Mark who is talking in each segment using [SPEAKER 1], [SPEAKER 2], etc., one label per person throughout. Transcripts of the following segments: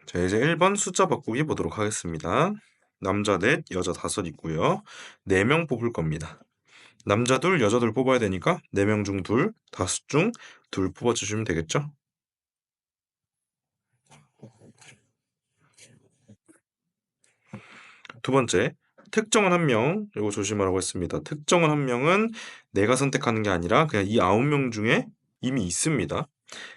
[SPEAKER 1] 자, 이제 1번 숫자 바꾸기 보도록 하겠습니다. 남자 넷, 여자 다섯 있고요. 4명 뽑을 겁니다. 남자 둘, 여자 둘 뽑아야 되니까 4명 중 둘, 다섯 중 둘 뽑아주시면 되겠죠? 두 번째, 특정한 한 명, 이거 조심하라고 했습니다. 특정한 한 명은 내가 선택하는 게 아니라 그냥 이 9명 중에 이미 있습니다.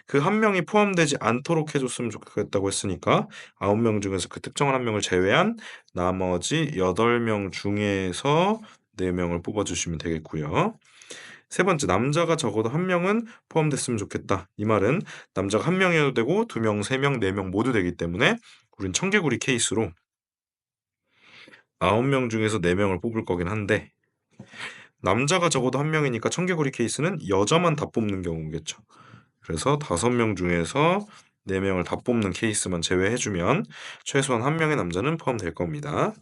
[SPEAKER 1] 그 한 명이 포함되지 않도록 해줬으면 좋겠다고 했으니까 9명 중에서 그 특정한 한 명을 제외한 나머지 8명 중에서 4명을 뽑아주시면 되겠고요. 세 번째, 남자가 적어도 한 명은 포함됐으면 좋겠다. 이 말은 남자가 한 명이어도 되고 2명, 3명, 4명 모두 되기 때문에 우린 청개구리 케이스로 9명 중에서 4명을 뽑을 거긴 한데 남자가 적어도 한 명이니까 청개구리 케이스는 여자만 다 뽑는 경우겠죠. 그래서 5명 중에서 4명을 다 뽑는 케이스만 제외해주면 최소한 한 명의 남자는 포함될 겁니다.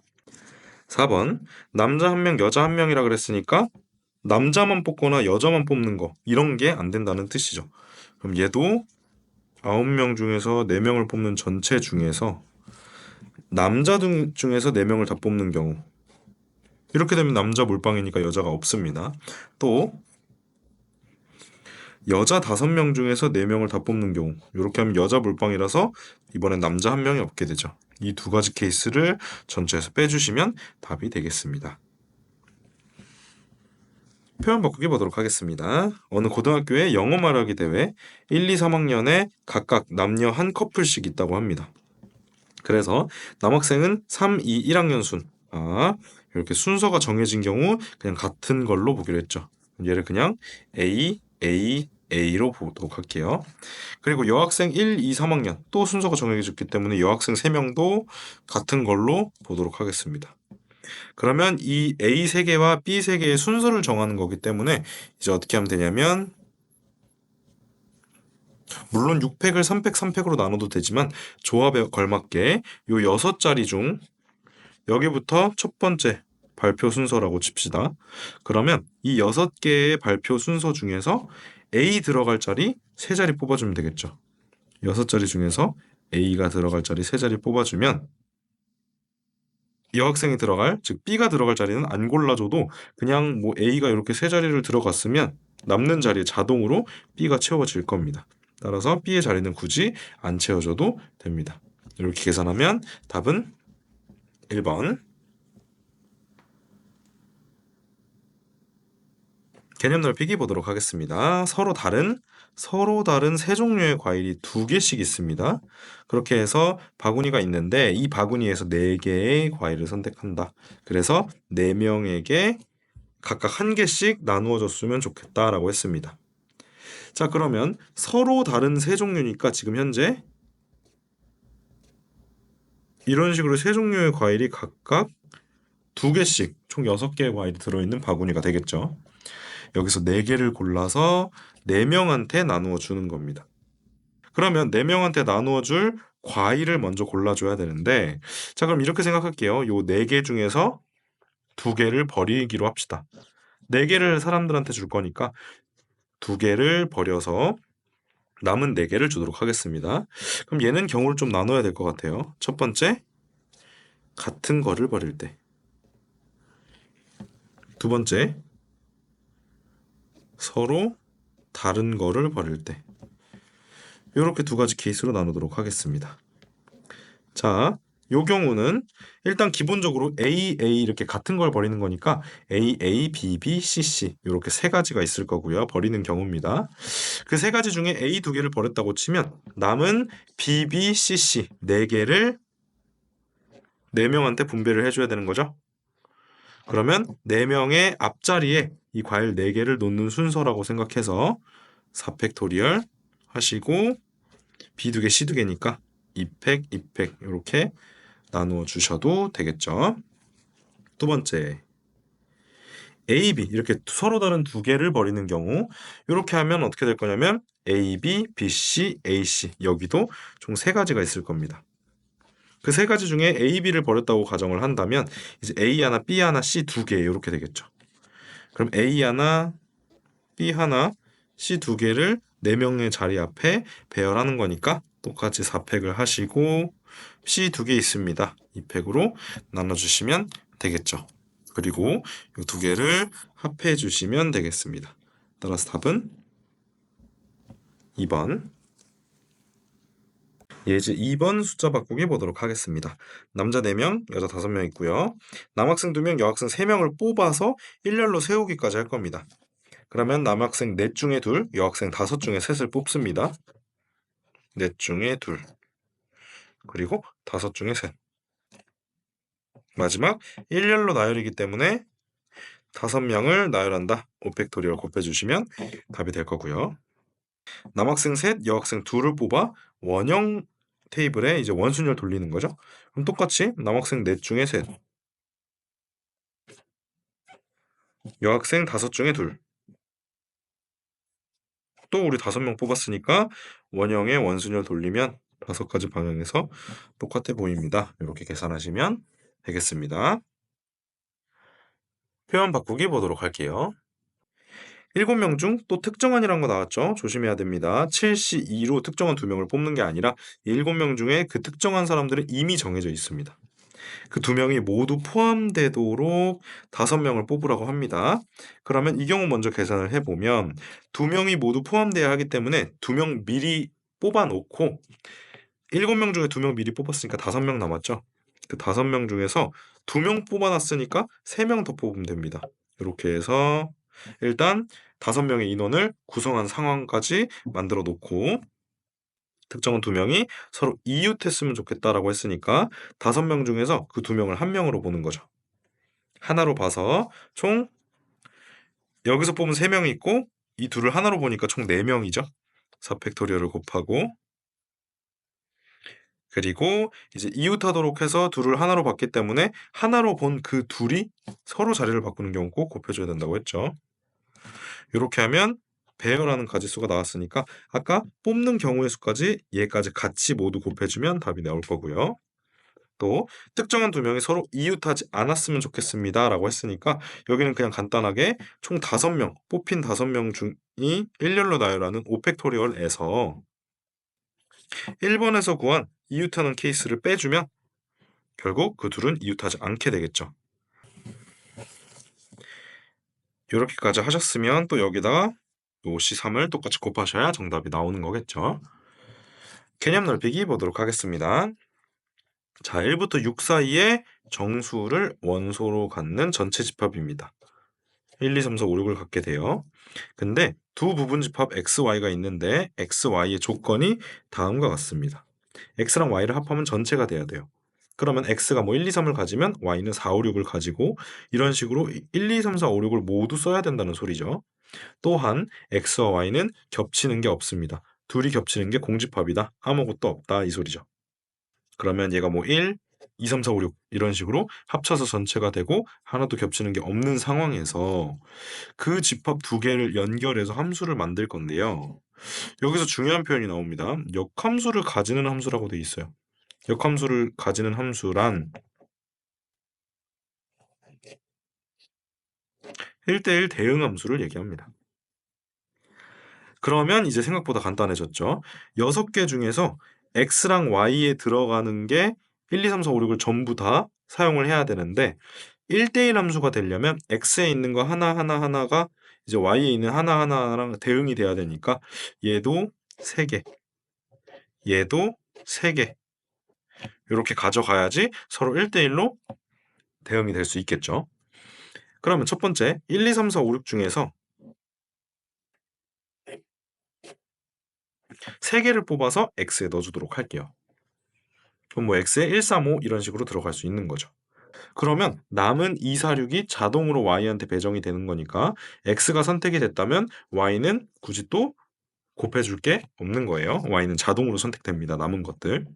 [SPEAKER 1] 4번, 남자 한 명, 여자 한 명이라 그랬으니까 남자만 뽑거나 여자만 뽑는 거 이런 게 안 된다는 뜻이죠. 그럼 얘도 9명 중에서 4명을 뽑는 전체 중에서 남자 중에서 4명을 다 뽑는 경우 이렇게 되면 남자 몰빵이니까 여자가 없습니다. 또 여자 5명 중에서 4명을 다 뽑는 경우 이렇게 하면 여자 몰빵이라서 이번엔 남자 한 명이 없게 되죠. 이 두 가지 케이스를 전체에서 빼주시면 답이 되겠습니다. 표현 바꾸기 보도록 하겠습니다. 어느 고등학교에 영어 말하기 대회 1, 2, 3학년에 각각 남녀 한 커플씩 있다고 합니다. 그래서 남학생은 3, 2, 1학년 순. 이렇게 순서가 정해진 경우 그냥 같은 걸로 보기로 했죠. 얘를 그냥 A, A, A로 보도록 할게요. 그리고 여학생 1, 2, 3학년 또 순서가 정해졌기 때문에 여학생 3명도 같은 걸로 보도록 하겠습니다. 그러면 이 A 3개와 B 3개의 순서를 정하는 거기 때문에 이제 어떻게 하면 되냐면 물론 6팩을 3팩, 3팩으로 나눠도 되지만 조합에 걸맞게 요 6자리 중 여기부터 첫 번째 발표 순서라고 칩시다. 그러면 이 6개의 발표 순서 중에서 A 들어갈 자리 3자리 뽑아주면 되겠죠. 6자리 중에서 A가 들어갈 자리 3자리 뽑아주면 여학생이 들어갈, 즉 B가 들어갈 자리는 안 골라줘도 그냥 뭐 A가 이렇게 3자리를 들어갔으면 남는 자리에 자동으로 B가 채워질 겁니다. 따라서 B의 자리는 굳이 안 채워줘도 됩니다. 이렇게 계산하면 답은 1번. 개념 넓히기 보도록 하겠습니다. 서로 다른 세 종류의 과일이 2개씩 있습니다. 그렇게 해서 바구니가 있는데 이 바구니에서 4개의 과일을 선택한다. 그래서 4명에게 각각 1개씩 나누어 줬으면 좋겠다라고 했습니다. 자, 그러면 서로 다른 세 종류니까 지금 현재 이런 식으로 세 종류의 과일이 각각 2개씩 총 6개의 과일이 들어있는 바구니가 되겠죠. 여기서 4개를 골라서 4명한테 나누어 주는 겁니다. 그러면 4명한테 나누어 줄 과일을 먼저 골라줘야 되는데, 자, 그럼 이렇게 생각할게요. 요 4개 중에서 2개를 버리기로 합시다. 4개를 사람들한테 줄 거니까 2개를 버려서 남은 4개를 주도록 하겠습니다. 그럼 얘는 경우를 좀 나눠야 될 것 같아요. 첫 번째, 같은 거를 버릴 때. 두 번째, 서로 다른 거를 버릴 때. 이렇게 2가지 케이스로 나누도록 하겠습니다. 자, 요 경우는 일단 기본적으로 A, A 이렇게 같은 걸 버리는 거니까 A, A, B, B, C, C 이렇게 3가지가 있을 거고요. 버리는 경우입니다. 그 3가지 중에 A 2개를 버렸다고 치면 남은 B, B, C, C 4개를 4명한테 분배를 해줘야 되는 거죠. 그러면 4명의 앞자리에 이 과일 4개를 놓는 순서라고 생각해서 4팩토리얼 하시고 B 2개, C 2개니까 2팩, 2팩 이렇게 나누어 주셔도 되겠죠. 두 번째, A, B 이렇게 서로 다른 2개를 버리는 경우 이렇게 하면 어떻게 될 거냐면 A, B, B, C, A, C 여기도 총 3가지가 있을 겁니다. 그 3가지 중에 A, B를 버렸다고 가정을 한다면 이제 A 하나, B 하나, C 2개 이렇게 되겠죠. 그럼 A 하나, B 하나, C 2개를 4명의 자리 앞에 배열하는 거니까 똑같이 4팩을 하시고 C 두 개 있습니다. 2팩으로 나눠주시면 되겠죠. 그리고 이 두 개를 합해 주시면 되겠습니다. 따라서 답은 2번. 예제 2번 숫자 바꾸기 보도록 하겠습니다. 남자 4명, 여자 5명 있고요. 남학생 2명, 여학생 3명을 뽑아서 일렬로 세우기까지 할 겁니다. 그러면 남학생 4 중에 2, 여학생 5 중에 3을 뽑습니다. 4 중에 2, 그리고 5 중에 3. 마지막 일렬로 나열이기 때문에 5명을 나열한다. 5팩토리얼 곱해주시면 답이 될 거고요. 남학생 3, 여학생 2를 뽑아 원형 테이블에 이제 원순열 돌리는 거죠. 그럼 똑같이 남학생 4 중에 3, 여학생 5 중에 2. 또 우리 5명 뽑았으니까 원형의 원순열 돌리면 5가지 방향에서 똑같아 보입니다. 이렇게 계산하시면 되겠습니다. 표현 바꾸기 보도록 할게요. 7명 중 또 특정한이라는 거 나왔죠? 조심해야 됩니다. 7C2로 특정한 2명을 뽑는 게 아니라 7명 중에 그 특정한 사람들은 이미 정해져 있습니다. 그 2명이 모두 포함되도록 5명을 뽑으라고 합니다. 그러면 이 경우 먼저 계산을 해보면 2명이 모두 포함돼야 하기 때문에 2명 미리 뽑아놓고 7명 중에 2명 미리 뽑았으니까 5명 남았죠. 그 5명 중에서 2명 뽑아놨으니까 3명 더 뽑으면 됩니다. 이렇게 해서 일단 5명의 인원을 구성한 상황까지 만들어 놓고 특정한 2명이 서로 이웃했으면 좋겠다라고 했으니까 5명 중에서 그 2명을 1명으로 보는 거죠. 하나로 봐서 총 여기서 뽑은 3명이 있고 이 둘을 하나로 보니까 총 4명이죠. 4팩토리얼을 곱하고 그리고 이제 이웃하도록 해서 둘을 하나로 봤기 때문에 하나로 본 그 둘이 서로 자리를 바꾸는 경우 꼭 곱해줘야 된다고 했죠. 이렇게 하면 배열하는 가지수가 나왔으니까 아까 뽑는 경우의 수까지 얘까지 같이 모두 곱해주면 답이 나올 거고요. 또 특정한 2명이 서로 이웃하지 않았으면 좋겠습니다 라고 했으니까 여기는 그냥 간단하게 총 5명 뽑힌 5명 중이 일렬로 나열하는 5팩토리얼에서 1번에서 구한 이웃하는 케이스를 빼주면 결국 그 둘은 이웃하지 않게 되겠죠. 이렇게까지 하셨으면 또 여기다가 요 C3을 똑같이 곱하셔야 정답이 나오는 거겠죠. 개념 넓히기 보도록 하겠습니다. 자, 1부터 6 사이에 정수를 원소로 갖는 전체 집합입니다. 1, 2, 3, 4, 5, 6을 갖게 돼요. 근데 두 부분 집합 XY가 있는데 XY의 조건이 다음과 같습니다. X랑 Y를 합하면 전체가 돼야 돼요. 그러면 X가 뭐 1, 2, 3을 가지면 Y는 4, 5, 6을 가지고 이런 식으로 1, 2, 3, 4, 5, 6을 모두 써야 된다는 소리죠. 또한 X와 Y는 겹치는 게 없습니다. 둘이 겹치는 게 공집합이다. 아무것도 없다. 이 소리죠. 그러면 얘가 뭐 1, 2, 3, 4, 5, 6 이런 식으로 합쳐서 전체가 되고 하나도 겹치는 게 없는 상황에서 그 집합 두 개를 연결해서 함수를 만들 건데요. 여기서 중요한 표현이 나옵니다. 역함수를 가지는 함수라고 돼 있어요. 역함수를 가지는 함수란 1대1 대응 함수를 얘기합니다. 그러면 이제 생각보다 간단해졌죠. 6개 중에서 x랑 y에 들어가는 게 1, 2, 3, 4, 5, 6을 전부 다 사용을 해야 되는데 1대1 함수가 되려면 x에 있는 거 하나하나가 이제 y에 있는 하나하나랑 대응이 돼야 되니까 얘도 3개, 얘도 3개 이렇게 가져가야지 서로 1대1로 대응이 될 수 있겠죠. 그러면 첫 번째 1, 2, 3, 4, 5, 6 중에서 3개를 뽑아서 x에 넣어주도록 할게요. 그럼 뭐 x에 1, 3, 5 이런 식으로 들어갈 수 있는 거죠. 그러면 남은 2, 4, 6이 자동으로 y한테 배정이 되는 거니까 x가 선택이 됐다면 y는 굳이 또 곱해줄 게 없는 거예요. y는 자동으로 선택됩니다. 남은 것들.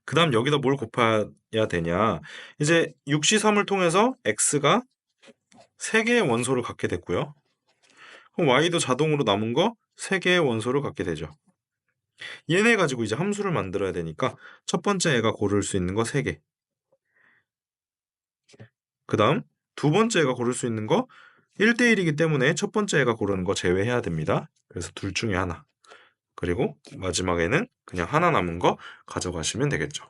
[SPEAKER 1] 그 다음 여기다 뭘 곱해야 되냐. 이제 6C3을 통해서 x가 3개의 원소를 갖게 됐고요. 그럼 y도 자동으로 남은 거 3개의 원소를 갖게 되죠. 얘네 가지고 이제 함수를 만들어야 되니까 첫 번째 애가 고를 수 있는 거 3개. 그 다음 두 번째 애가 고를 수 있는 거 1대1이기 때문에 첫 번째 애가 고르는 거 제외해야 됩니다. 그래서 둘 중에 하나. 그리고 마지막에는 그냥 하나 남은 거 가져가시면 되겠죠.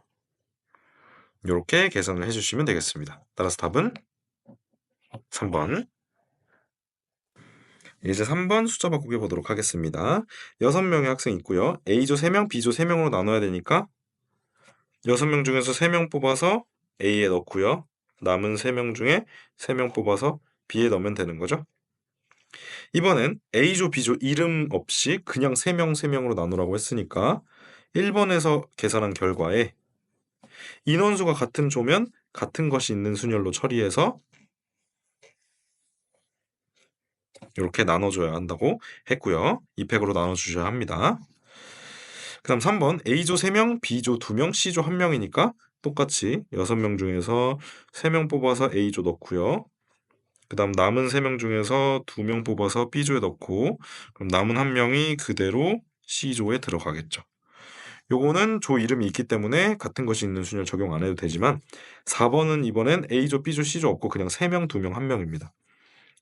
[SPEAKER 1] 이렇게 계산을 해주시면 되겠습니다. 따라서 답은 3번. 이제 3번 숫자 바꾸기 보도록 하겠습니다. 6명의 학생이 있고요. A조 3명, B조 3명으로 나눠야 되니까 6명 중에서 3명 뽑아서 A에 넣고요. 남은 3명 중에 3명 뽑아서 B에 넣으면 되는 거죠. 이번엔 A조, B조 이름 없이 그냥 3명, 3명으로 나누라고 했으니까 1번에서 계산한 결과에 인원수가 같은 조면 같은 것이 있는 순열로 처리해서 이렇게 나눠줘야 한다고 했고요. 2팩으로 나눠주셔야 합니다. 그 다음 3번 A조 3명, B조 2명, C조 1명이니까 똑같이 6명 중에서 3명 뽑아서 A조 넣고요. 그 다음 남은 3명 중에서 2명 뽑아서 B조에 넣고 그럼 남은 1명이 그대로 C조에 들어가겠죠. 요거는 조 이름이 있기 때문에 같은 것이 있는 순열 적용 안 해도 되지만 4번은 이번엔 A조, B조, C조 없고 그냥 3명, 2명, 1명입니다.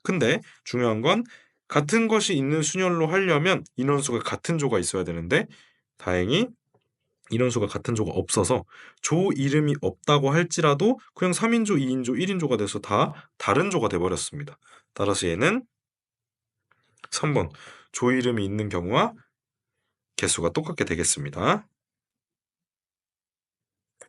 [SPEAKER 1] 근데 중요한 건 같은 것이 있는 순열로 하려면 인원수가 같은 조가 있어야 되는데 다행히 인원수가 같은 조가 없어서 조 이름이 없다고 할지라도 그냥 3인조, 2인조, 1인조가 돼서 다 다른 조가 돼버렸습니다. 따라서 얘는 3번 조 이름이 있는 경우와 개수가 똑같게 되겠습니다.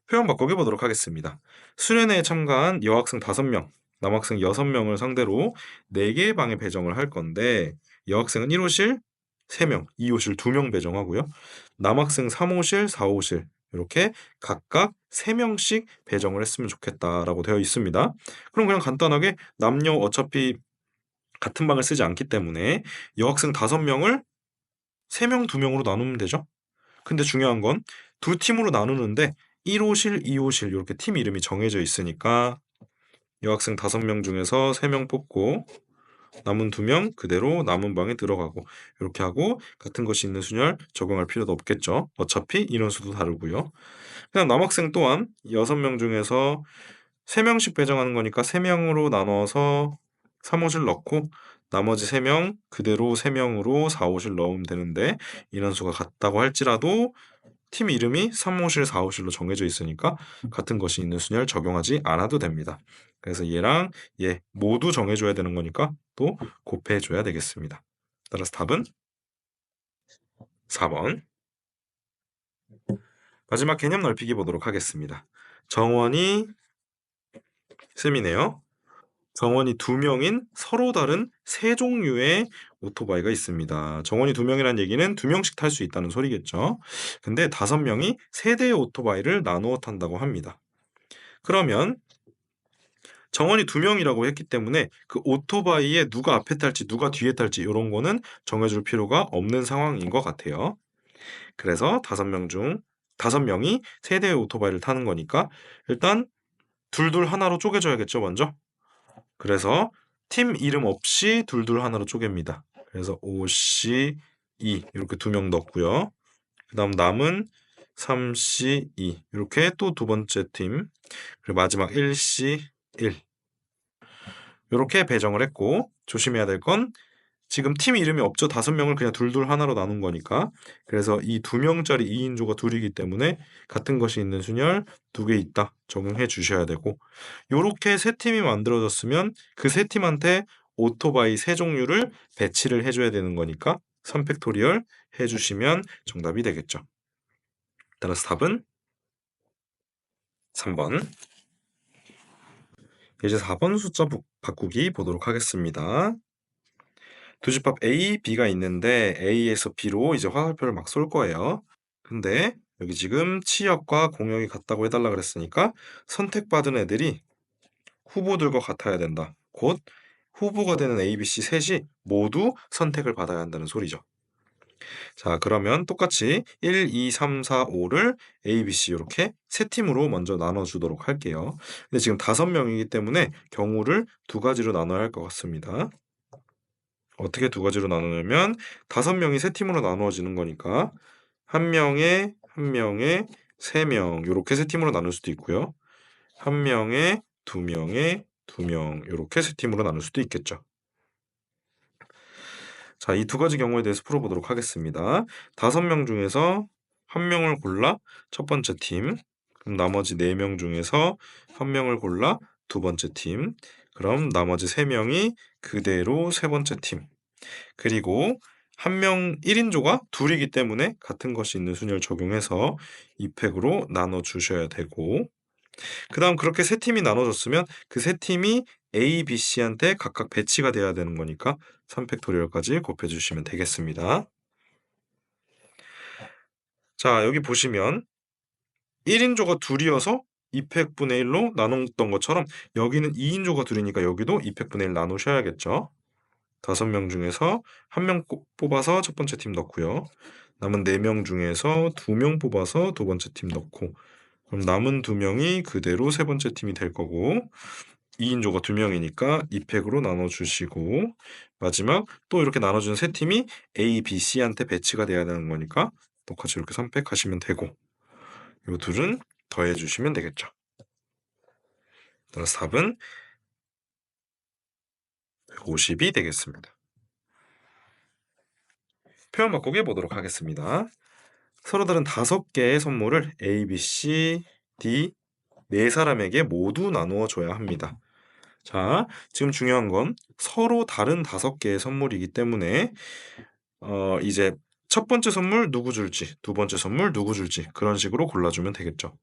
[SPEAKER 1] 표현 바꾸기 보도록 하겠습니다. 수련회에 참가한 여학생 5명, 남학생 6명을 상대로 4개의 방에 배정을 할 건데 여학생은 1호실 3명, 2호실 2명 배정하고요. 남학생 3호실, 4호실 이렇게 각각 3명씩 배정을 했으면 좋겠다라고 되어 있습니다. 그럼 그냥 간단하게 남녀 어차피 같은 방을 쓰지 않기 때문에 여학생 5명을 3명, 2명으로 나누면 되죠. 근데 중요한 건 두 팀으로 나누는데 1호실, 2호실 이렇게 팀 이름이 정해져 있으니까 여학생 5명 중에서 3명 뽑고 남은 2명 그대로 남은 방에 들어가고 이렇게 하고 같은 것이 있는 순열 적용할 필요도 없겠죠. 어차피 인원수도 다르고요. 그냥 남학생 또한 6명 중에서 3명씩 배정하는 거니까 3명으로 나눠서 3호실 넣고 나머지 3명 그대로 3명으로 4호실 넣으면 되는데 인원수가 같다고 할지라도 팀 이름이 3호실, 4호실로 정해져 있으니까 같은 것이 있는 순열 적용하지 않아도 됩니다. 그래서 얘랑 얘 모두 정해줘야 되는 거니까 또 곱해줘야 되겠습니다. 따라서 답은 4번. 마지막 개념 넓히기 보도록 하겠습니다. 정원이 셈이네요. 정원이 2명인 서로 다른 3종류의 오토바이가 있습니다. 정원이 2명이라는 얘기는 2명씩 탈 수 있다는 소리겠죠. 근데 5명이 3대의 오토바이를 나누어 탄다고 합니다. 그러면 정원이 2명이라고 했기 때문에 그 오토바이에 누가 앞에 탈지 누가 뒤에 탈지 이런 거는 정해줄 필요가 없는 상황인 것 같아요. 그래서 5명이 3대의 오토바이를 타는 거니까 일단 둘둘 하나로 쪼개줘야겠죠, 먼저. 그래서 팀 이름 없이 둘둘 하나로 쪼갭니다. 그래서 OC2 이렇게 2명 넣고요. 그 다음 남은 3C2 이렇게 또 두 번째 팀 그리고 마지막 1C1 이렇게 배정을 했고 조심해야 될 건 지금 팀 이름이 없죠. 5명을 그냥 둘둘 하나로 나눈 거니까. 그래서 이 2명짜리 2인조가 둘이기 때문에 같은 것이 있는 순열 2개 있다. 적용해 주셔야 되고 요렇게 세 팀이 만들어졌으면 그 세 팀한테 오토바이 세 종류를 배치를 해줘야 되는 거니까 3팩토리얼 해주시면 정답이 되겠죠. 따라서 답은 3번. 이제 4번 숫자 바꾸기 보도록 하겠습니다. 두 집합 A, B가 있는데 A에서 B로 이제 화살표를 막 쏠 거예요. 근데 여기 지금 치역과 공역이 같다고 해달라 그랬으니까 선택받은 애들이 후보들과 같아야 된다. 곧 후보가 되는 A, B, C 셋이 모두 선택을 받아야 한다는 소리죠. 자, 그러면 똑같이 1, 2, 3, 4, 5를 A, B, C 이렇게 세 팀으로 먼저 나눠주도록 할게요. 근데 지금 5명이기 때문에 경우를 두 가지로 나눠야 할 것 같습니다. 어떻게 두 가지로 나누냐면 5명이 세 팀으로 나누어지는 거니까 한 명에 3명 이렇게 세 팀으로 나눌 수도 있고요. 한 명에 2명에 2명 이렇게 세 팀으로 나눌 수도 있겠죠. 자, 이 두 가지 경우에 대해서 풀어보도록 하겠습니다. 5명 중에서 1명을 골라 첫 번째 팀, 그럼 나머지 4명 중에서 1명을 골라 두 번째 팀, 그럼 나머지 3명이 그대로 세 번째 팀. 그리고 1명 1인조가 둘이기 때문에 같은 것이 있는 순위를 적용해서 2팩으로 나눠 주셔야 되고, 그 다음 그렇게 세 팀이 나눠졌으면 그 세 팀이 A, B, C한테 각각 배치가 돼야 되는 거니까 3팩토리얼까지 곱해주시면 되겠습니다. 자, 여기 보시면 1인조가 둘이어서 2팩분의 1로 나눴던 것처럼 여기는 2인조가 둘이니까 여기도 2팩분의 1 나누셔야겠죠. 5명 중에서 1명 뽑아서 첫 번째 팀 넣고요. 남은 4명 중에서 2명 뽑아서 두 번째 팀 넣고, 그럼 남은 2명이 그대로 세 번째 팀이 될 거고, 2인조가 2명이니까 2팩으로 나눠주시고, 마지막 또 이렇게 나눠준 세 팀이 A, B, C한테 배치가 돼야 되는 거니까 똑같이 이렇게 3팩 하시면 되고, 이 둘은 더해주시면 되겠죠. 따라서 답은 150이 되겠습니다. 표현 바꾸기 해보도록 하겠습니다. 서로 다른 5개의 선물을 A, B, C, D 4사람에게 모두 나누어 줘야 합니다. 자, 지금 중요한 건 서로 다른 5개의 선물이기 때문에 이제 첫 번째 선물 누구 줄지, 두 번째 선물 누구 줄지 그런 식으로 골라주면 되겠죠.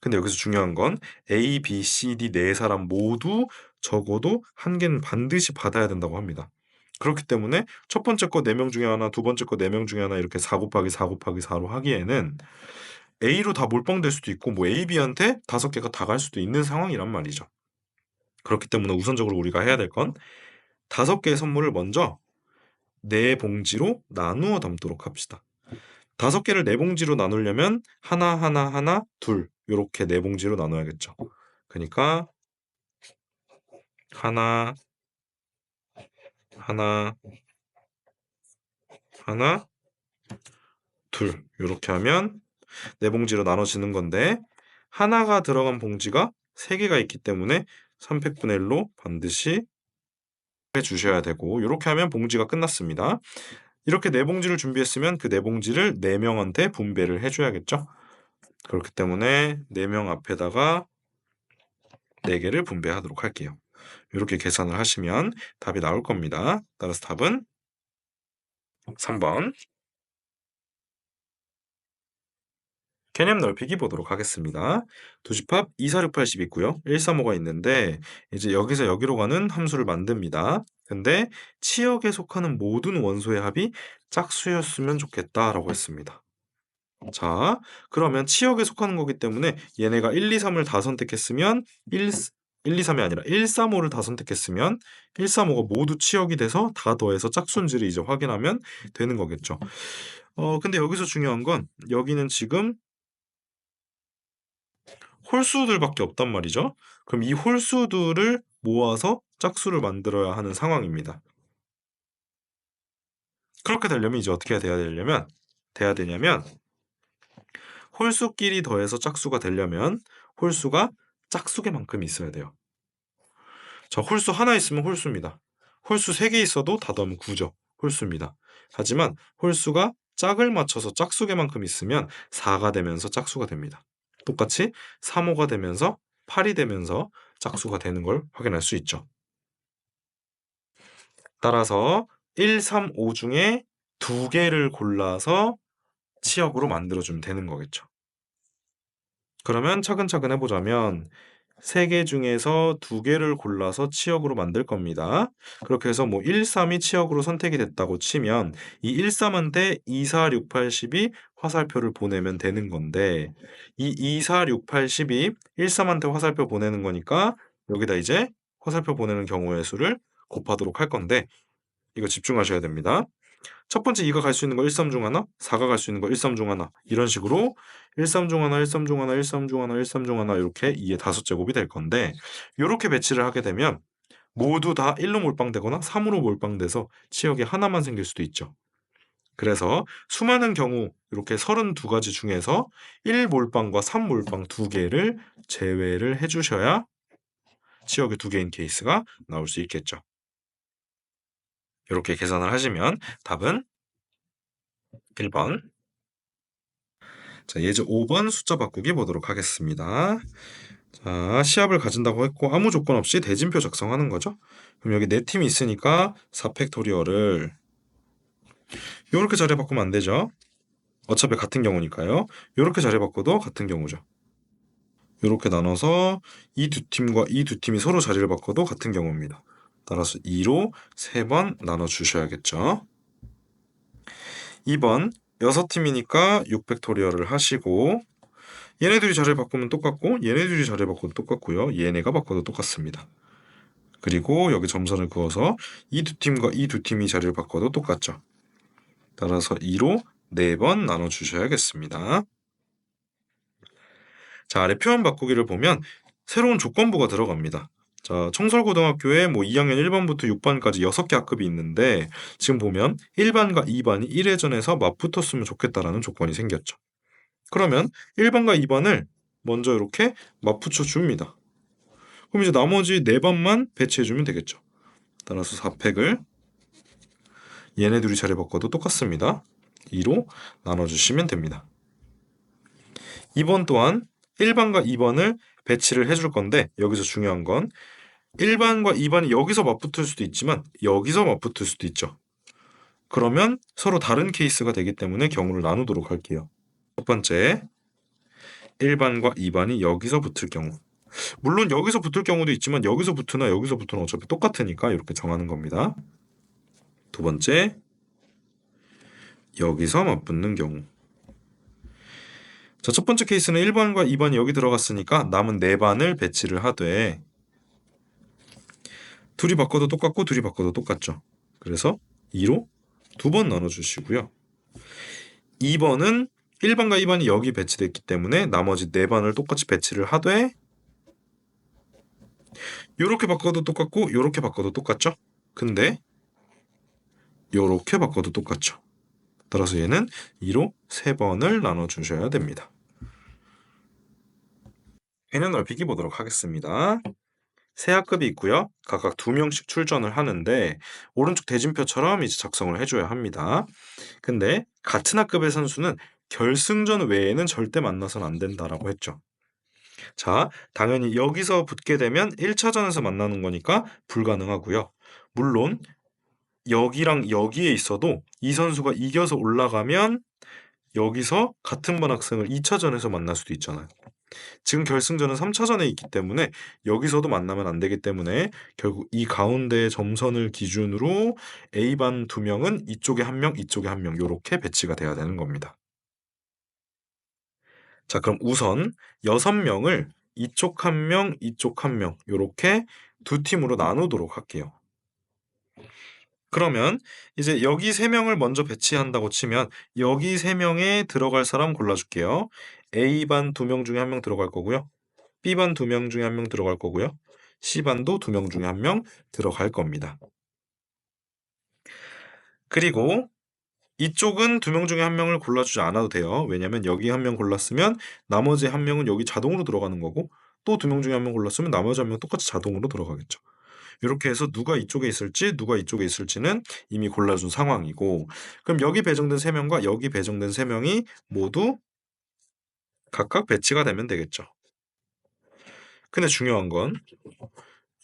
[SPEAKER 1] 근데 여기서 중요한 건 A, B, C, D 4사람 모두 적어도 한 개는 반드시 받아야 된다고 합니다. 그렇기 때문에 첫 번째 거 4명 중에 하나, 두 번째 거 4명 중에 하나 이렇게 4 곱하기 4 곱하기 4로 하기에는 A로 다 몰빵될 수도 있고 뭐 A, B한테 5개가 다 갈 수도 있는 상황이란 말이죠. 그렇기 때문에 우선적으로 우리가 해야 될 건 5개의 선물을 먼저 4봉지로 나누어 담도록 합시다. 5개를 4봉지로 나누려면 하나 하나 하나 둘 이렇게 4봉지로 나눠야겠죠. 그러니까 하나 하나 하나 둘 이렇게 하면 4봉지로 나눠지는 건데 하나가 들어간 봉지가 3개가 있기 때문에 3팩분의 1로 반드시 해주셔야 되고 이렇게 하면 봉지가 끝났습니다. 이렇게 4봉지를 준비했으면 그 4봉지를 4명한테 분배를 해줘야겠죠. 그렇기 때문에 4명 앞에다가 4개를 분배하도록 할게요. 이렇게 계산을 하시면 답이 나올 겁니다. 따라서 답은 3번. 개념 넓히기 보도록 하겠습니다. 두 집합 2, 4, 6, 80 있고요. 1, 3, 5가 있는데 이제 여기서 여기로 가는 함수를 만듭니다. 근데 치역에 속하는 모든 원소의 합이 짝수였으면 좋겠다라고 했습니다. 자, 그러면 치역에 속하는 거기 때문에 얘네가 1, 2, 3을 다 선택했으면 1, 2, 3이 아니라 1, 3, 5를 다 선택했으면 1, 3, 5가 모두 치역이 돼서 다 더해서 짝수인지를 이제 확인하면 되는 거겠죠. 근데 여기서 중요한 건 여기는 지금 홀수들밖에 없단 말이죠. 그럼 이 홀수들을 모아서 짝수를 만들어야 하는 상황입니다. 그렇게 되려면 이제 어떻게 돼야 되냐면 홀수끼리 더해서 짝수가 되려면 홀수가 짝수개만큼 있어야 돼요. 자, 홀수 하나 있으면 홀수입니다. 홀수 3개 있어도 다 더하면 9죠. 홀수입니다. 하지만 홀수가 짝을 맞춰서 짝수개만큼 있으면 4가 되면서 짝수가 됩니다. 똑같이 3, 5가 되면서 8이 되면서 짝수가 되는 걸 확인할 수 있죠. 따라서 1, 3, 5 중에 2개를 골라서 치역으로 만들어주면 되는 거겠죠. 그러면 차근차근 해보자면 3개 중에서 2개를 골라서 치역으로 만들 겁니다. 그렇게 해서 뭐 1, 3이 치역으로 선택이 됐다고 치면 이 1, 3한테 2, 4, 6, 8, 10이 화살표를 보내면 되는 건데 이 2, 4, 6, 8, 10이 1, 3한테 화살표 보내는 거니까 여기다 이제 화살표 보내는 경우의 수를 곱하도록 할 건데 이거 집중하셔야 됩니다. 첫 번째 2가 갈 수 있는 거 1, 3 중 하나, 4가 갈 수 있는 거 1, 3 중 하나 이런 식으로 1, 3 중 하나, 1, 3 중 하나, 1, 3 중 하나, 1, 3 중 하나 이렇게 2의 5제곱이 될 건데 이렇게 배치를 하게 되면 모두 다 1로 몰빵되거나 3으로 몰빵돼서 치역이 하나만 생길 수도 있죠. 그래서 수많은 경우 이렇게 32가지 중에서 1몰빵과 3몰빵 2개를 제외를 해주셔야 치역이 2개인 케이스가 나올 수 있겠죠. 이렇게 계산을 하시면 답은 1번. 자, 예제 5번 숫자 바꾸기 보도록 하겠습니다. 자, 시합을 가진다고 했고 아무 조건 없이 대진표 작성하는 거죠. 그럼 여기 네 팀이 있으니까 4팩토리얼을 이렇게 자리 바꾸면 안 되죠. 어차피 같은 경우니까요. 이렇게 자리 바꿔도 같은 경우죠. 이렇게 나눠서 이 두 팀과 이 두 팀이 서로 자리를 바꿔도 같은 경우입니다. 따라서 2로 3번 나눠주셔야겠죠. 2번 6팀이니까 6팩토리얼을 하시고 얘네들이 자리를 바꾸면 똑같고 얘네들이 자리를 바꿔도 똑같고요. 얘네가 바꿔도 똑같습니다. 그리고 여기 점선을 그어서 이 두 팀과 이 두 팀이 자리를 바꿔도 똑같죠. 따라서 2로 4번 나눠주셔야겠습니다. 자, 아래 표현 바꾸기를 보면 새로운 조건부가 들어갑니다. 자, 청설고등학교에 뭐 2학년 1반부터 6반까지 6개 학급이 있는데 지금 보면 1반과 2반이 1회전에서 맞붙었으면 좋겠다라는 조건이 생겼죠. 그러면 1반과 2반을 먼저 이렇게 맞붙여 줍니다. 그럼 이제 나머지 4반만 배치해주면 되겠죠. 따라서 4팩을 얘네 둘이 자리 바꿔도 똑같습니다. 2로 나눠주시면 됩니다. 2번 또한 1반과 2번을 배치를 해줄 건데 여기서 중요한 건 1반과 2반이 여기서 맞붙을 수도 있지만 여기서 맞붙을 수도 있죠. 그러면 서로 다른 케이스가 되기 때문에 경우를 나누도록 할게요. 첫 번째, 1반과 2반이 여기서 붙을 경우. 물론 여기서 붙을 경우도 있지만 여기서 붙으나 여기서 붙으나 어차피 똑같으니까 이렇게 정하는 겁니다. 두 번째, 여기서 맞붙는 경우. 자, 첫 번째 케이스는 1반과 2반이 여기 들어갔으니까 남은 4반을 배치를 하되 둘이 바꿔도 똑같고 둘이 바꿔도 똑같죠. 그래서 2로 2번 나눠주시고요. 2번은 1반과 2반이 여기 배치됐기 때문에 나머지 4반을 똑같이 배치를 하되 요렇게 바꿔도 똑같고 요렇게 바꿔도 똑같죠? 근데 요렇게 바꿔도 똑같죠. 따라서 얘는 2로 3번을 나눠주셔야 됩니다. 회는 넓히기 보도록 하겠습니다. 세 학급이 있고요. 각각 2명씩 출전을 하는데 오른쪽 대진표처럼 이제 작성을 해줘야 합니다. 근데 같은 학급의 선수는 결승전 외에는 절대 만나서는 안 된다라고 했죠. 자, 당연히 여기서 붙게 되면 1차전에서 만나는 거니까 불가능하고요. 물론 여기랑 여기에 있어도 이 선수가 이겨서 올라가면 여기서 같은 반 학생을 2차전에서 만날 수도 있잖아요. 지금 결승전은 3차전에 있기 때문에 여기서도 만나면 안 되기 때문에 결국 이 가운데 점선을 기준으로 A반 2명은 이쪽에 1명, 이쪽에 1명 이렇게 배치가 돼야 되는 겁니다. 자, 그럼 우선 6명을 이쪽 1명, 이쪽 1명 이렇게 두 팀으로 나누도록 할게요. 그러면 이제 여기 3명을 먼저 배치한다고 치면 여기 3명에 들어갈 사람 골라줄게요. A반 2명 중에 1명 들어갈 거고요. B반 2명 중에 1명 들어갈 거고요. C반도 2명 중에 1명 들어갈 겁니다. 그리고 이쪽은 2명 중에 1명을 골라주지 않아도 돼요. 왜냐면 여기 1명 골랐으면 나머지 1명은 여기 자동으로 들어가는 거고 또 2명 중에 1명 골랐으면 나머지 1명 똑같이 자동으로 들어가겠죠. 이렇게 해서 누가 이쪽에 있을지 누가 이쪽에 있을지는 이미 골라준 상황이고 그럼 여기 배정된 3명과 여기 배정된 3명이 모두 각각 배치가 되면 되겠죠. 근데 중요한 건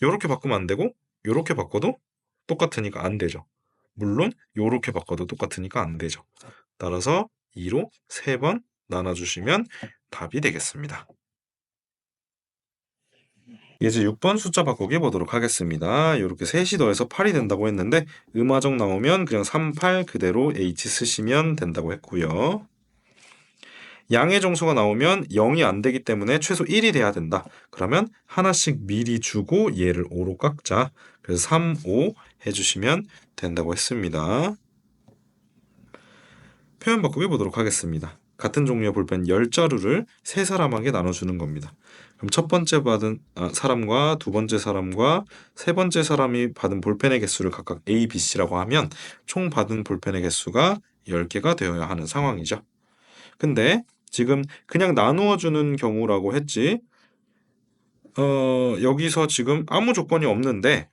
[SPEAKER 1] 요렇게 바꾸면 안 되고 요렇게 바꿔도 똑같으니까 안 되죠. 물론 요렇게 바꿔도 똑같으니까 안 되죠. 따라서 2로 3번 나눠주시면 답이 되겠습니다. 이제 6번 숫자 바꾸기 보도록 하겠습니다. 이렇게 3시 더해서 8이 된다고 했는데 음화적 나오면 그냥 3, 8 그대로 H 쓰시면 된다고 했고요. 양의 정수가 나오면 0이 안 되기 때문에 최소 1이 돼야 된다. 그러면 하나씩 미리 주고 얘를 5로 깎자. 그래서 3, 5 해주시면 된다고 했습니다. 표현 바꾸기 보도록 하겠습니다. 같은 종류의 볼펜 10자루를 세 사람에게 나눠주는 겁니다. 그럼 첫 번째 받은 사람과 두 번째 사람과 세 번째 사람이 받은 볼펜의 개수를 각각 A, B, C라고 하면 총 받은 볼펜의 개수가 10개가 되어야 하는 상황이죠. 근데 지금 그냥 나누어 주는 경우라고 했지 여기서 지금 아무 조건이 없는데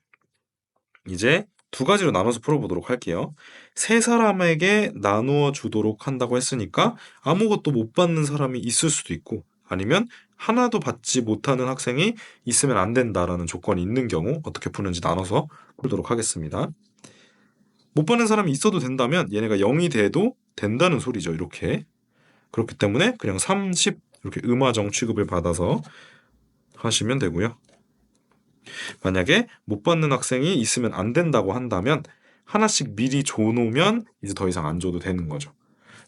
[SPEAKER 1] 이제 두 가지로 나눠서 풀어보도록 할게요. 세 사람에게 나누어 주도록 한다고 했으니까 아무것도 못 받는 사람이 있을 수도 있고 아니면 하나도 받지 못하는 학생이 있으면 안 된다라는 조건이 있는 경우 어떻게 푸는지 나눠서 풀도록 하겠습니다. 못 받는 사람이 있어도 된다면 얘네가 0이 돼도 된다는 소리죠. 이렇게. 그렇기 때문에 그냥 30 이렇게 음화정 취급을 받아서 하시면 되고요. 만약에 못 받는 학생이 있으면 안 된다고 한다면 하나씩 미리 줘놓으면 이제 더 이상 안 줘도 되는 거죠.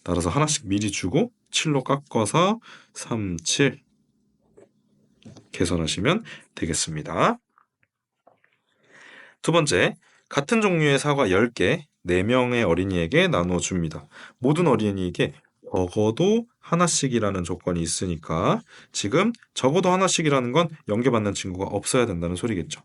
[SPEAKER 1] 따라서 하나씩 미리 주고 7로 깎아서 3, 7 계산하시면 되겠습니다. 두 번째, 같은 종류의 사과 10개 4명의 어린이에게 나누어 줍니다. 모든 어린이에게 적어도 하나씩이라는 조건이 있으니까 지금 적어도 하나씩이라는 건 연계받는 친구가 없어야 된다는 소리겠죠.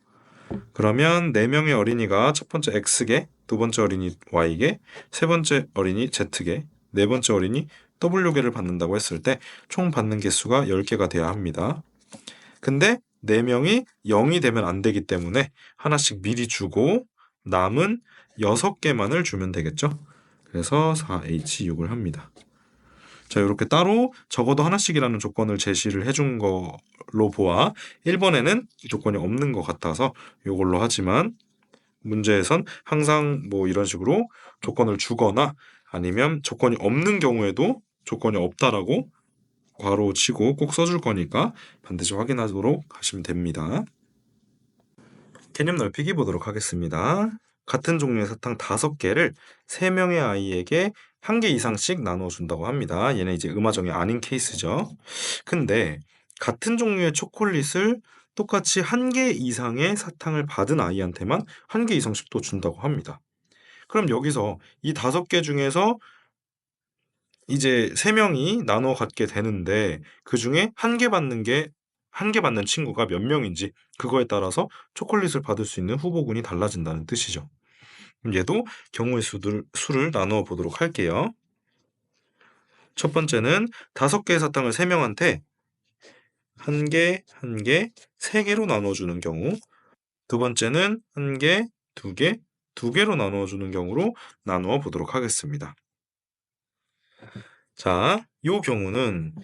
[SPEAKER 1] 그러면 4명의 어린이가 첫 번째 X개, 두 번째 어린이 Y개, 세 번째 어린이 Z개, 네 번째 어린이 W개를 받는다고 했을 때 총 받는 개수가 10개가 돼야 합니다. 근데 4명이 0이 되면 안 되기 때문에 하나씩 미리 주고 남은 6개만을 주면 되겠죠. 그래서 4H6을 합니다. 자, 이렇게 따로 적어도 하나씩이라는 조건을 제시를 해준 걸로 보아 1번에는 이 조건이 없는 것 같아서 이걸로 하지만 문제에선 항상 뭐 이런 식으로 조건을 주거나 아니면 조건이 없는 경우에도 조건이 없다라고 괄호 치고 꼭 써줄 거니까 반드시 확인하도록 하시면 됩니다. 개념 넓히기 보도록 하겠습니다. 같은 종류의 사탕 5개를 3명의 아이에게 1개 이상씩 나누어 준다고 합니다. 얘는 이제 음화정이 아닌 케이스죠. 근데 같은 종류의 초콜릿을 똑같이 1개 이상의 사탕을 받은 아이한테만 1개 이상씩 또 준다고 합니다. 그럼 여기서 이 5개 중에서 이제 3명이 나눠 갖게 되는데 그중에 1개 받는 친구가 몇 명인지 그거에 따라서 초콜릿을 받을 수 있는 후보군이 달라진다는 뜻이죠. 그럼 얘도 경우의 수를 나누어 보도록 할게요. 첫 번째는 5개의 사탕을 3명한테 1개, 1개, 3개로 나눠주는 경우, 두 번째는 1개, 2개, 2개로 나누어주는 경우로 나누어 보도록 하겠습니다. 자, 요 경우는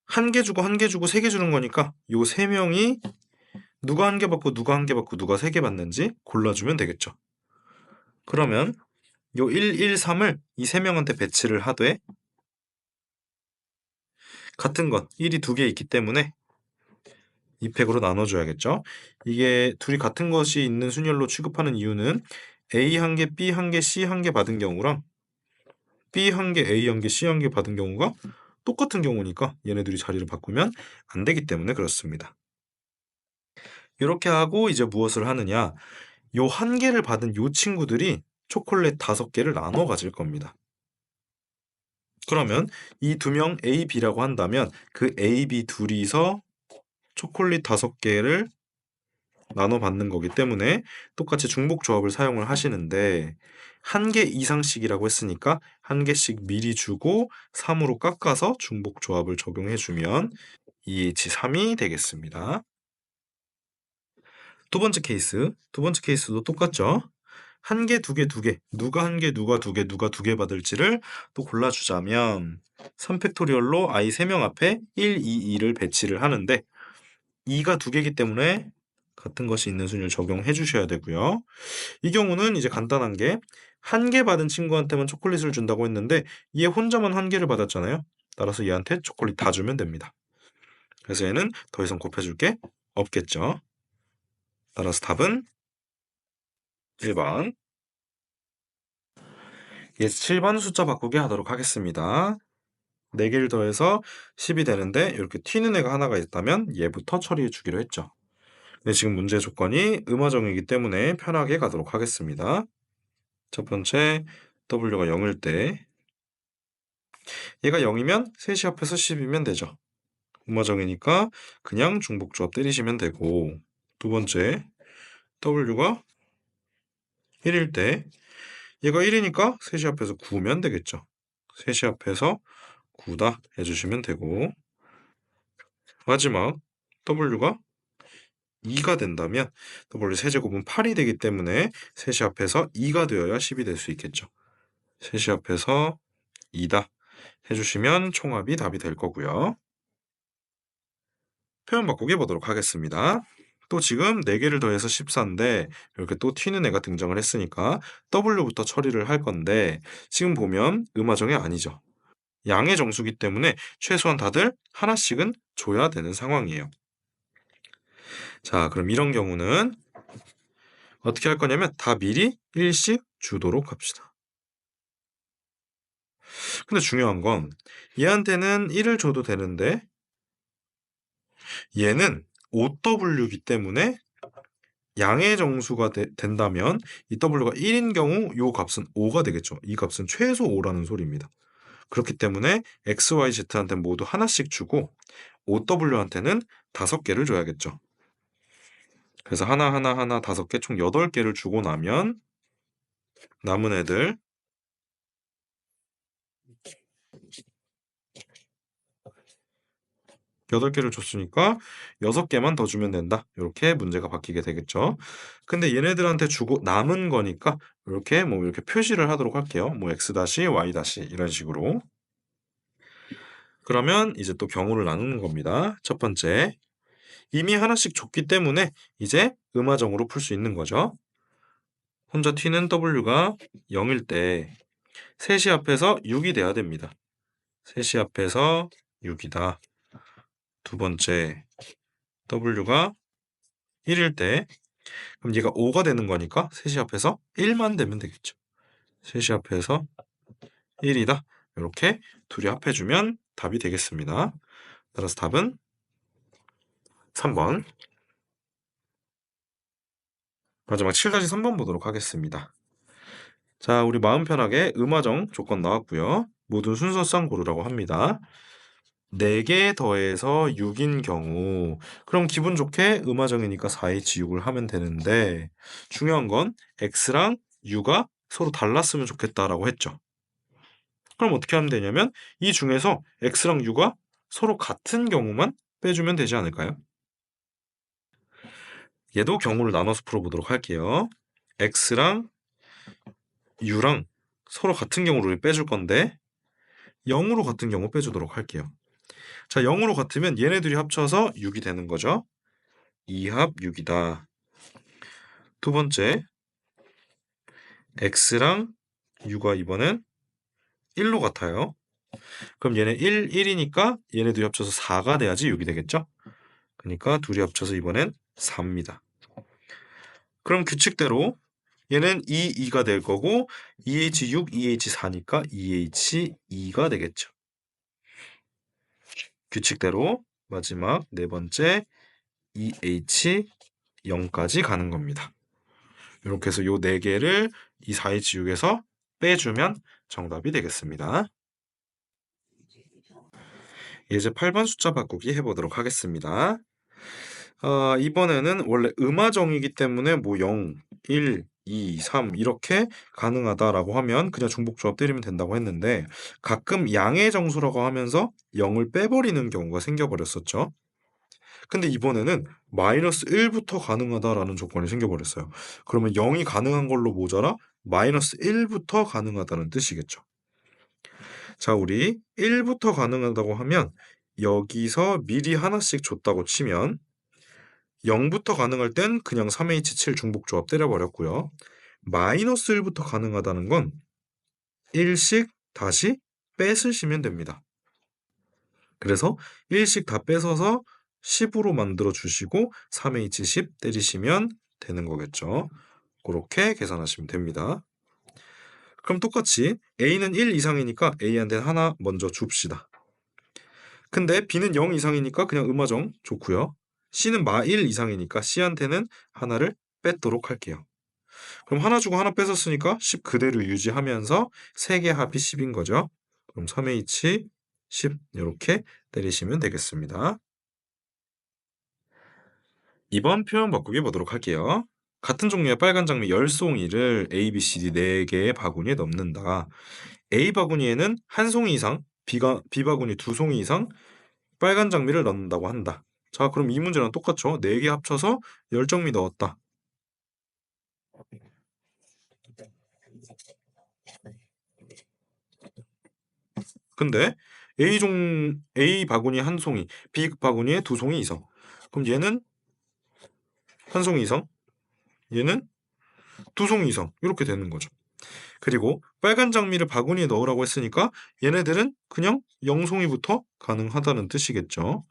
[SPEAKER 1] 1개 주고 1개 주고 3개 주는 거니까 요 3명이 누가 1개 받고 누가 1개 받고 누가 3개 받는지 골라주면 되겠죠. 그러면 요 1, 1, 3을 이 3명한테 배치를 하되 같은 것 1이 2개 있기 때문에 2팩으로 나눠줘야겠죠. 이게 둘이 같은 것이 있는 순열로 취급하는 이유는 A 1개, B 1개, C 1개 받은 경우랑 B 1개, A 1개, C 1개 받은 경우가 똑같은 경우니까 얘네들이 자리를 바꾸면 안 되기 때문에 그렇습니다. 이렇게 하고 이제 무엇을 하느냐? 요 1개를 받은 요 친구들이 초콜릿 5개를 나눠 가질 겁니다. 그러면 이 2명 A, B라고 한다면 그 A, B 둘이서 초콜릿 5개를 나눠 받는 거기 때문에 똑같이 중복 조합을 사용을 하시는데 1개 이상씩이라고 했으니까 1개씩 미리 주고 3으로 깎아서 중복 조합을 적용해 주면 2H3이 되겠습니다. 두 번째 케이스도 똑같죠? 1개, 2개, 2개, 누가 1개, 누가 2개, 누가 2개 받을지를 또 골라주자면 3팩토리얼로 i 3명 앞에 1, 2, 2를 배치를 하는데 2가 2개이기 때문에 같은 것이 있는 순위를 적용해 주셔야 되고요. 이 경우는 이제 간단한 게 1개 받은 친구한테만 초콜릿을 준다고 했는데 얘 혼자만 1개를 받았잖아요. 따라서 얘한테 초콜릿 다 주면 됩니다. 그래서 얘는 더 이상 곱해줄 게 없겠죠. 따라서 답은 1번. 예스 7번 숫자 바꾸기 하도록 하겠습니다. 4개를 더해서 10이 되는데 이렇게 튀는 애가 하나가 있다면 얘부터 처리해 주기로 했죠. 근데 지금 문제 조건이 음화정이기 때문에 편하게 가도록 하겠습니다. 첫 번째 W가 0일 때 얘가 0이면 셋이 합해서 10이면 되죠. 음화정이니까 그냥 중복조합 때리시면 되고 두 번째 W가 1일 때 얘가 1이니까 셋이 합해서 9면 되겠죠. 셋이 합해서 9다 해주시면 되고 마지막 W가 2가 된다면 W 세제곱은 8이 되기 때문에 셋이 합해서 2가 되어야 10이 될 수 있겠죠. 셋이 합해서 2다 해주시면 총합이 답이 될 거고요. 표현 바꾸기 보도록 하겠습니다. 또 지금 4개를 더해서 14인데 이렇게 또 튀는 애가 등장을 했으니까 W부터 처리를 할 건데 지금 보면 음화정이 아니죠. 양의 정수기 때문에 최소한 다들 하나씩은 줘야 되는 상황이에요. 자, 그럼 이런 경우는 어떻게 할 거냐면 다 미리 1씩 주도록 합시다. 근데 중요한 건 얘한테는 1을 줘도 되는데 얘는 OW이기 때문에 양의 정수가 된다면 이 W가 1인 경우 이 값은 5가 되겠죠. 이 값은 최소 5라는 소리입니다. 그렇기 때문에 X, Y, Z한테 모두 하나씩 주고 OW한테는 5개를 줘야겠죠. 그래서 하나 5개 총 8개를 주고 나면 남은 애들 8개를 줬으니까 6개만 더 주면 된다. 이렇게 문제가 바뀌게 되겠죠. 근데 얘네들한테 주고 남은 거니까 이렇게 이렇게 표시를 하도록 할게요. X 다시 Y 다시 이런 식으로. 그러면 이제 또 경우를 나누는 겁니다. 첫 번째, 이미 하나씩 줬기 때문에 이제 음화정으로 풀 수 있는 거죠. 혼자 튀는 W가 0일 때 셋이 합해서 6이 돼야 됩니다. 셋이 합해서 6이다. 두 번째, W가 1일 때 그럼 얘가 5가 되는 거니까 셋이 합해서 1만 되면 되겠죠. 셋이 합해서 1이다. 이렇게 둘이 합해주면 답이 되겠습니다. 따라서 답은 3번. 마지막 7-3번 보도록 하겠습니다. 자, 우리 마음 편하게 음화정 조건 나왔고요. 모든 순서상 고르라고 합니다. 4개 더해서 6인 경우 그럼 기분 좋게 음화정이니까 4H6을 하면 되는데 중요한 건 X랑 U가 서로 달랐으면 좋겠다라고 했죠. 그럼 어떻게 하면 되냐면 이 중에서 X랑 U가 서로 같은 경우만 빼주면 되지 않을까요? 얘도 경우를 나눠서 풀어보도록 할게요. X랑 U랑 서로 같은 경우를 빼줄 건데 0으로 같은 경우 빼주도록 할게요. 자, 0으로 같으면 얘네들이 합쳐서 6이 되는 거죠. 2합 6이다. 두 번째, X랑 U가 이번엔 1로 같아요. 그럼 얘네 1, 1이니까 얘네들이 합쳐서 4가 돼야지 6이 되겠죠? 그러니까 둘이 합쳐서 이번엔 4입니다. 그럼 규칙대로 얘는 2, 2가 될 거고 2H6, 2H4니까 2H2가 되겠죠. 규칙대로 마지막 네 번째 2H0까지 가는 겁니다. 이렇게 해서 요 네 개를 이 4H6에서 빼주면 정답이 되겠습니다. 이제 8번 숫자 바꾸기 해보도록 하겠습니다. 이번에는 원래 음화정이기 때문에 0, 1, 2, 3 이렇게 가능하다라고 하면 그냥 중복조합 때리면 된다고 했는데 가끔 양의 정수라고 하면서 0을 빼버리는 경우가 생겨버렸었죠. 근데 이번에는 마이너스 1부터 가능하다라는 조건이 생겨버렸어요. 그러면 0이 가능한 걸로 모자라 마이너스 1부터 가능하다는 뜻이겠죠. 자, 우리 1부터 가능하다고 하면 여기서 미리 하나씩 줬다고 치면 0부터 가능할 땐 그냥 3H7 중복조합 때려버렸고요. 마이너스 1부터 가능하다는 건 1씩 다시 뺏으시면 됩니다. 그래서 1씩 다 뺏어서 10으로 만들어 주시고 3H10 때리시면 되는 거겠죠. 그렇게 계산하시면 됩니다. 그럼 똑같이 A는 1 이상이니까 A한테 하나 먼저 줍시다. 근데 B는 0 이상이니까 그냥 음화정 좋고요. C는 마 1 이상이니까 C한테는 하나를 뺏도록 할게요. 그럼 하나 주고 하나 뺏었으니까 10 그대로 유지하면서 3개 합이 10인 거죠. 그럼 3H 10 이렇게 때리시면 되겠습니다. 이번 표현 바꾸기 보도록 할게요. 같은 종류의 빨간 장미 10송이를 A, B, C, D 4개의 바구니에 넣는다. A 바구니에는 1송이 이상, B 바구니 2송이 이상 빨간 장미를 넣는다고 한다. 자, 그럼 이 문제랑 똑같죠? 4개 합쳐서 10정미 넣었다. 근데 A 바구니에 한 송이, B 바구니에 두 송이 이성. 그럼 얘는 한 송이 이성, 얘는 두 송이 이성. 이렇게 되는 거죠. 그리고 빨간 장미를 바구니에 넣으라고 했으니까 얘네들은 그냥 0송이부터 가능하다는 뜻이겠죠.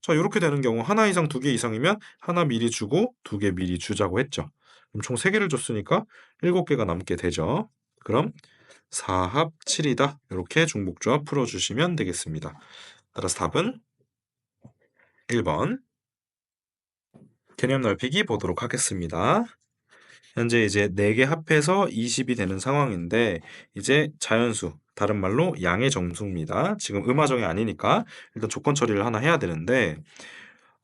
[SPEAKER 1] 자, 이렇게 되는 경우 하나 이상 2개 이상이면 하나 미리 주고 2개 미리 주자고 했죠. 그럼 총 3개를 줬으니까 7개가 남게 되죠. 그럼 4합 7이다. 이렇게 중복조합 풀어주시면 되겠습니다. 따라서 답은 1번 개념 넓히기 보도록 하겠습니다. 현재 이제 4개 합해서 20이 되는 상황인데 이제 자연수, 다른 말로 양의 정수입니다. 지금 음화정이 아니니까 일단 조건 처리를 하나 해야 되는데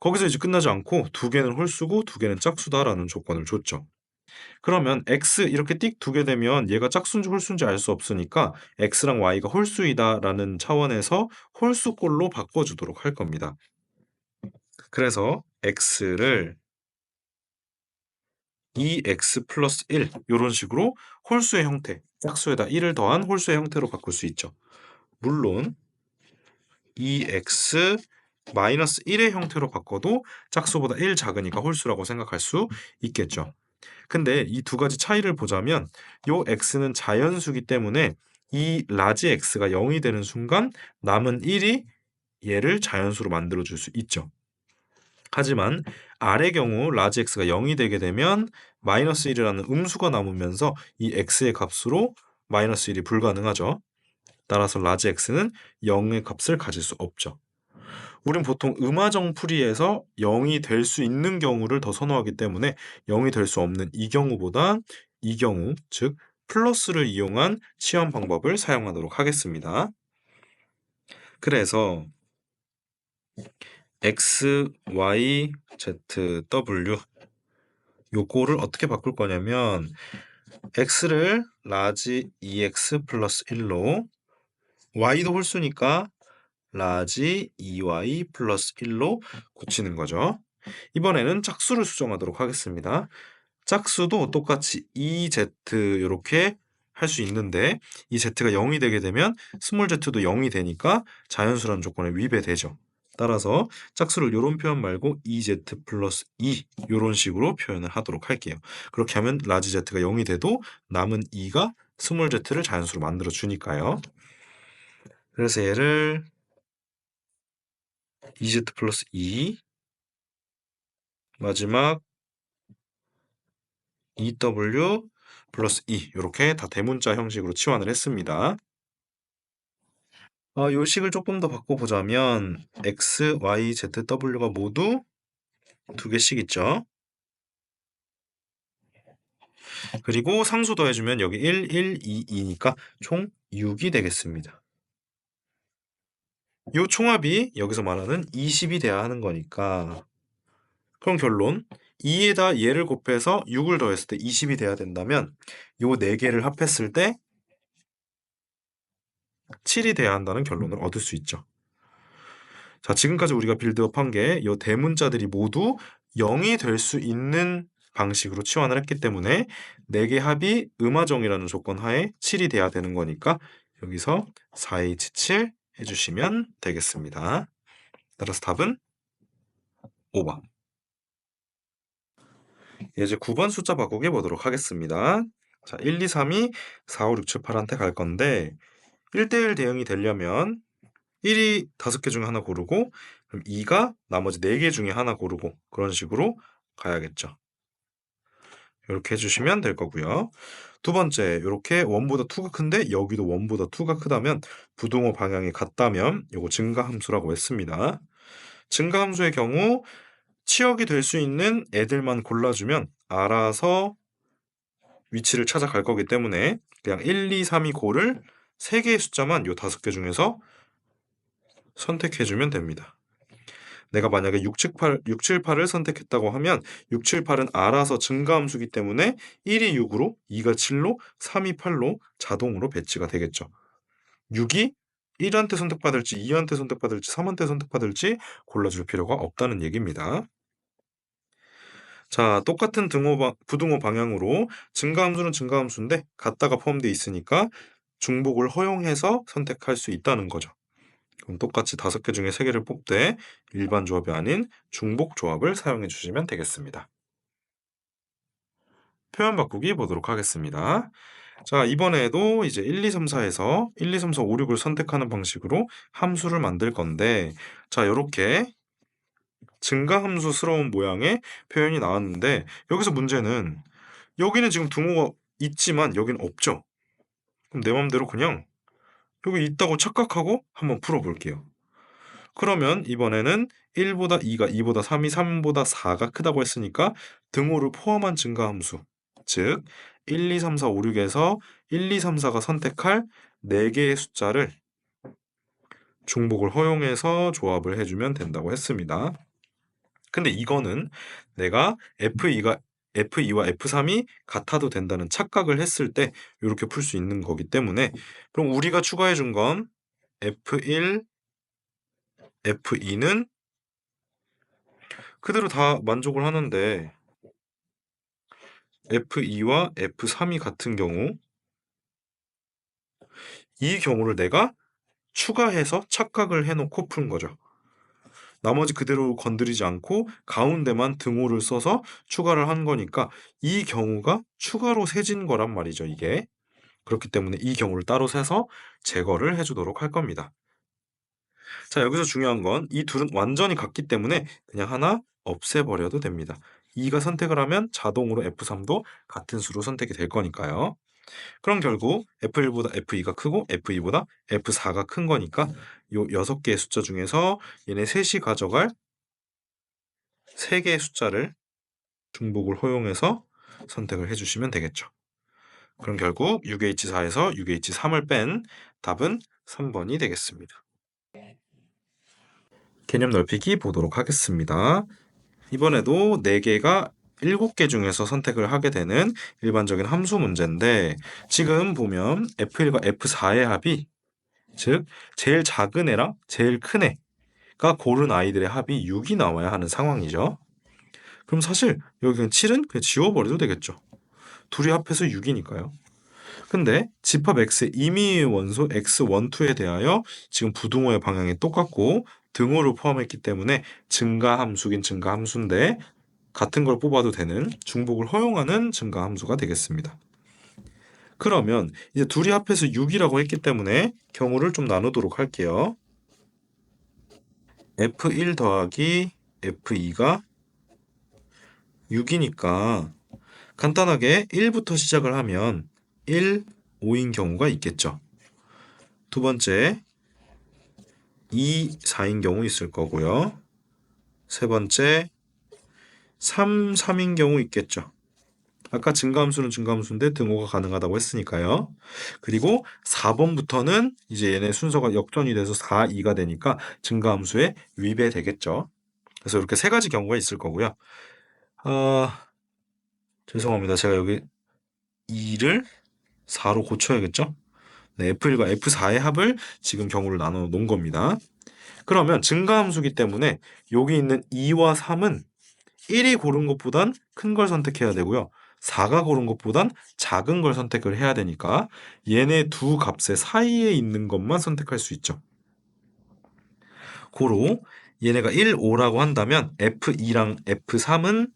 [SPEAKER 1] 거기서 이제 끝나지 않고 2개는 홀수고 2개는 짝수다라는 조건을 줬죠. 그러면 x 이렇게 띡 두게 되면 얘가 짝수인지 홀수인지 알 수 없으니까 x랑 y가 홀수이다라는 차원에서 홀수꼴로 바꿔주도록 할 겁니다. 그래서 x를 2x 플러스 1 이런 식으로 홀수의 형태, 짝수에다 1을 더한 홀수의 형태로 바꿀 수 있죠. 물론 2x 마이너스 1의 형태로 바꿔도 짝수보다 1 작으니까 홀수라고 생각할 수 있겠죠. 근데 이 두 가지 차이를 보자면 요 x는 자연수기 때문에 이 라지 x가 0이 되는 순간 남은 1이 얘를 자연수로 만들어 줄 수 있죠. 하지만 R의 경우 라지 x가 0이 되게 되면 마이너스 1이라는 음수가 남으면서 이 x의 값으로 마이너스 1이 불가능하죠. 따라서 라지 x는 0의 값을 가질 수 없죠. 우린 보통 음화정 풀이에서 0이 될 수 있는 경우를 더 선호하기 때문에 0이 될 수 없는 이 경우보다 이 경우, 즉 플러스를 이용한 치환 방법을 사용하도록 하겠습니다. 그래서 x, y, z, w 요거를 어떻게 바꿀 거냐면 x를 라지 2x 플러스 1로 y도 홀수니까 라지 2y 플러스 1로 고치는 거죠. 이번에는 짝수를 수정하도록 하겠습니다. 짝수도 똑같이 2z 이렇게 할 수 있는데 이 z가 0이 되게 되면 스몰 z도 0이 되니까 자연수라는 조건에 위배되죠. 따라서 짝수를 이런 표현 말고 2z 플러스 2 이런 식으로 표현을 하도록 할게요. 그렇게 하면 라지 z가 0이 돼도 남은 2가 스몰 z를 자연수로 만들어 주니까요. 그래서 얘를 2z 플러스 2 마지막 2w 플러스 2 이렇게 다 대문자 형식으로 치환을 했습니다. 요 식을 조금 더 바꿔보자면 x, y, z, w가 모두 2개씩 있죠. 그리고 상수 더해주면 여기 1, 1, 2, 2니까 총 6이 되겠습니다. 요 총합이 여기서 말하는 20이 돼야 하는 거니까 그럼 결론 2에다 얘를 곱해서 6을 더했을 때 20이 돼야 된다면 요 4개를 합했을 때 7이 돼야 한다는 결론을 얻을 수 있죠. 자, 지금까지 우리가 빌드업한 게 이 대문자들이 모두 0이 될 수 있는 방식으로 치환을 했기 때문에 4개 합이 음화정이라는 조건 하에 7이 돼야 되는 거니까 여기서 4H7 해주시면 되겠습니다. 따라서 답은 5번. 이제 9번 숫자 바꾸기 보도록 하겠습니다. 자, 1, 2, 3이 4, 5, 6, 7, 8한테 갈 건데 1대1 대응이 되려면 1이 5개 중에 하나 고르고 그럼 2가 나머지 4개 중에 하나 고르고 그런 식으로 가야겠죠. 이렇게 해주시면 될 거고요. 두 번째, 이렇게 1보다 2가 큰데 여기도 1보다 2가 크다면 부등호 방향이 같다면 이거 증가함수라고 했습니다. 증가함수의 경우 치역이 될 수 있는 애들만 골라주면 알아서 위치를 찾아갈 거기 때문에 그냥 1, 2, 3이 고를 3개의 숫자만 요 5개 중에서 선택해주면 됩니다. 내가 만약에 6, 7, 8을 선택했다고 하면 6, 7, 8은 알아서 증가함수기 때문에 1이 6으로 2가 7로 3이 8로 자동으로 배치가 되겠죠. 6이 1한테 선택받을지 2한테 선택받을지 3한테 선택받을지 골라줄 필요가 없다는 얘기입니다. 자, 똑같은 부등호 방향으로 증가함수는 증가함수인데 같다가 포함되어 있으니까 중복을 허용해서 선택할 수 있다는 거죠. 그럼 똑같이 5개 중에 3개를 뽑되 일반 조합이 아닌 중복 조합을 사용해 주시면 되겠습니다. 표현 바꾸기 보도록 하겠습니다. 자, 이번에도 이제 1, 2, 3, 4에서 1, 2, 3, 4, 5, 6을 선택하는 방식으로 함수를 만들 건데, 자, 이렇게 증가함수스러운 모양의 표현이 나왔는데, 여기서 문제는 여기는 지금 등호가 있지만 여기는 없죠. 그럼 내 맘대로 그냥 여기 있다고 착각하고 한번 풀어볼게요. 그러면 이번에는 1보다 2가 2보다 3이 3보다 4가 크다고 했으니까 등호를 포함한 증가함수, 즉 1, 2, 3, 4, 5, 6에서 1, 2, 3, 4가 선택할 4개의 숫자를 중복을 허용해서 조합을 해주면 된다고 했습니다. 근데 이거는 내가 F2와 F3이 같아도 된다는 착각을 했을 때 이렇게 풀 수 있는 거기 때문에, 그럼 우리가 추가해 준 건 F1, F2는 그대로 다 만족을 하는데 F2와 F3이 같은 경우, 이 경우를 내가 추가해서 착각을 해놓고 푼 거죠. 나머지 그대로 건드리지 않고 가운데만 등호를 써서 추가를 한 거니까 이 경우가 추가로 세진 거란 말이죠, 이게. 그렇기 때문에 이 경우를 따로 세서 제거를 해주도록 할 겁니다. 자, 여기서 중요한 건 이 둘은 완전히 같기 때문에 그냥 하나 없애버려도 됩니다. 2가 선택을 하면 자동으로 F3도 같은 수로 선택이 될 거니까요. 그럼 결국 F1보다 F2가 크고 F2보다 F4가 큰 거니까 요 6개의 숫자 중에서 얘네 셋이 가져갈 3개의 숫자를 중복을 허용해서 선택을 해주시면 되겠죠. 그럼 결국 6H4에서 6H3을 뺀 답은 3번이 되겠습니다. 개념 넓히기 보도록 하겠습니다. 이번에도 4개가 7개 중에서 선택을 하게 되는 일반적인 함수 문제인데, 지금 보면 F1과 F4의 합이, 즉 제일 작은 애랑 제일 큰 애가 고른 아이들의 합이 6이 나와야 하는 상황이죠. 그럼 사실 여기 7은 그냥 지워버려도 되겠죠. 둘이 합해서 6이니까요. 근데 집합 x의 임의의 원소 x12에 대하여 지금 부등호의 방향이 똑같고 등호를 포함했기 때문에 증가함수긴 증가함수인데 같은 걸 뽑아도 되는 중복을 허용하는 증가함수가 되겠습니다. 그러면 이제 둘이 합해서 6이라고 했기 때문에 경우를 좀 나누도록 할게요. F1 더하기 F2가 6이니까 간단하게 1부터 시작을 하면 1, 5인 경우가 있겠죠. 두 번째 2, 4인 경우 있을 거고요. 세 번째 3, 3인 경우 있겠죠. 아까 증가함수는 증가함수인데 등호가 가능하다고 했으니까요. 그리고 4번부터는 이제 얘네 순서가 역전이 돼서 4, 2가 되니까 증가함수의 위배되겠죠. 그래서 이렇게 3가지 경우가 있을 거고요. 죄송합니다. 제가 여기 2를 4로 고쳐야겠죠? 네, F1과 F4의 합을 지금 경우를 나눠 놓은 겁니다. 그러면 증가함수기 때문에 여기 있는 2와 3은 1이 고른 것보단 큰 걸 선택해야 되고요. 4가 고른 것보단 작은 걸 선택을 해야 되니까 얘네 두 값의 사이에 있는 것만 선택할 수 있죠. 고로 얘네가 1, 5라고 한다면 F2랑 F3은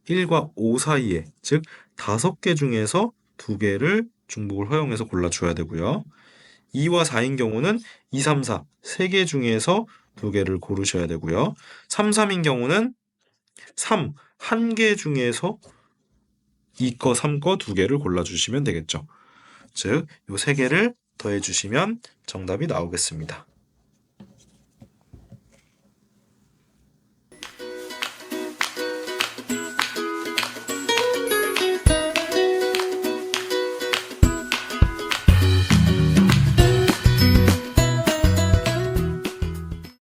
[SPEAKER 1] 1과 5 사이에, 즉 5개 중에서 2개를 중복을 허용해서 골라줘야 되고요. 2와 4인 경우는 2, 3, 4, 3개 중에서 2개를 고르셔야 되고요. 3, 3인 경우는 3, 1개 중에서 2거, 3거 2개를 골라주시면 되겠죠. 즉, 이 3개를 더해주시면 정답이 나오겠습니다.